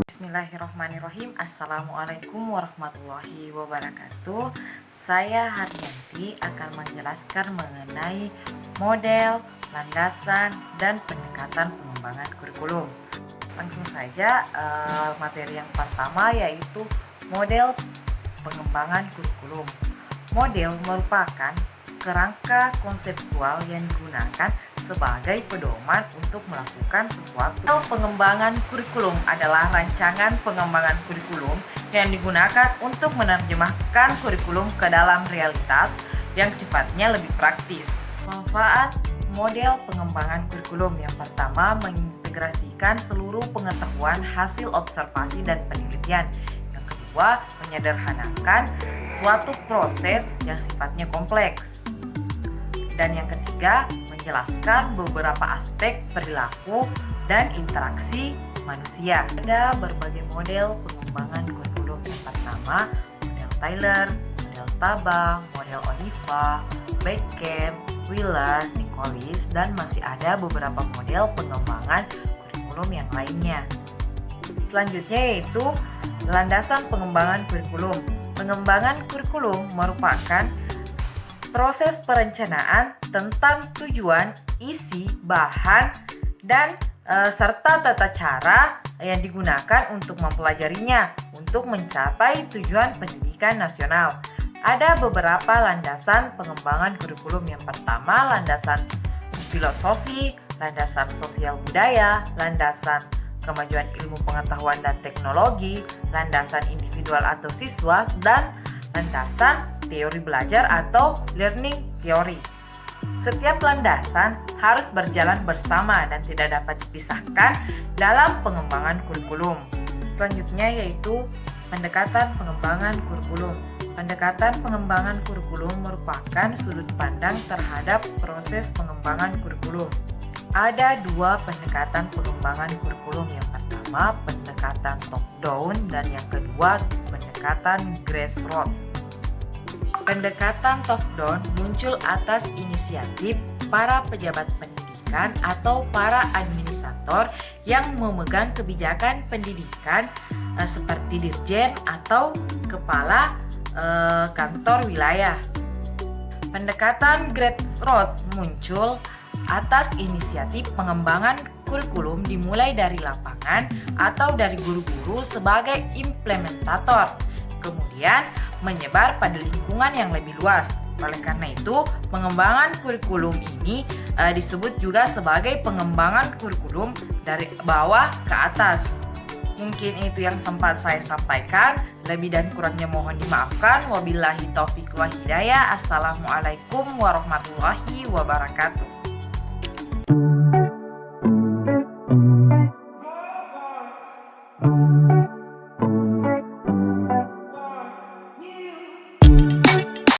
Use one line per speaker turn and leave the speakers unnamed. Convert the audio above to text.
Bismillahirrahmanirrahim. Assalamualaikum warahmatullahi wabarakatuh. Saya Haryanti akan menjelaskan mengenai model, landasan, dan pendekatan pengembangan kurikulum. Langsung saja, materi yang pertama yaitu model pengembangan kurikulum. Model merupakan kerangka konseptual yang digunakan sebagai pedoman untuk melakukan sesuatu. Pengembangan kurikulum adalah rancangan pengembangan kurikulum yang digunakan untuk menerjemahkan kurikulum ke dalam realitas yang sifatnya lebih praktis. Manfaat model pengembangan kurikulum yang pertama, mengintegrasikan seluruh pengetahuan hasil observasi dan penelitian. Yang kedua, menyederhanakan suatu proses yang sifatnya kompleks. Dan yang ketiga, menjelaskan beberapa aspek perilaku dan interaksi manusia. Ada berbagai model pengembangan kurikulum. Yang pertama, model Tyler, model Tabang, model Oliva, Beckham, Wheeler, Nichols, dan masih ada beberapa model pengembangan kurikulum yang lainnya. Selanjutnya yaitu landasan pengembangan kurikulum. Pengembangan kurikulum merupakan proses perencanaan tentang tujuan, isi, bahan, dan serta tata cara yang digunakan untuk mempelajarinya untuk mencapai tujuan pendidikan nasional. Ada beberapa landasan pengembangan kurikulum. Yang pertama, landasan filosofi, landasan sosial budaya, landasan kemajuan ilmu pengetahuan dan teknologi, landasan individual atau siswa, dan landasan teori belajar atau learning theory. Setiap landasan harus berjalan bersama dan tidak dapat dipisahkan dalam pengembangan kurikulum. Selanjutnya yaitu pendekatan pengembangan kurikulum. Pendekatan pengembangan kurikulum merupakan sudut pandang terhadap proses pengembangan kurikulum. Ada dua pendekatan pengembangan kurikulum. Yang pertama, pendekatan top down, dan yang kedua, pendekatan grassroots. Pendekatan top-down muncul atas inisiatif para pejabat pendidikan atau para administrator yang memegang kebijakan pendidikan seperti dirjen atau kepala kantor wilayah. Pendekatan grassroots muncul atas inisiatif pengembangan kurikulum dimulai dari lapangan atau dari guru-guru sebagai implementator, kemudian menyebar pada lingkungan yang lebih luas. Oleh karena itu, pengembangan kurikulum ini disebut juga sebagai pengembangan kurikulum dari bawah ke atas. Mungkin itu yang sempat saya sampaikan. Lebih dan kurangnya mohon dimaafkan. Wabillahi taufiq wal hidayah. Assalamualaikum warahmatullahi wabarakatuh.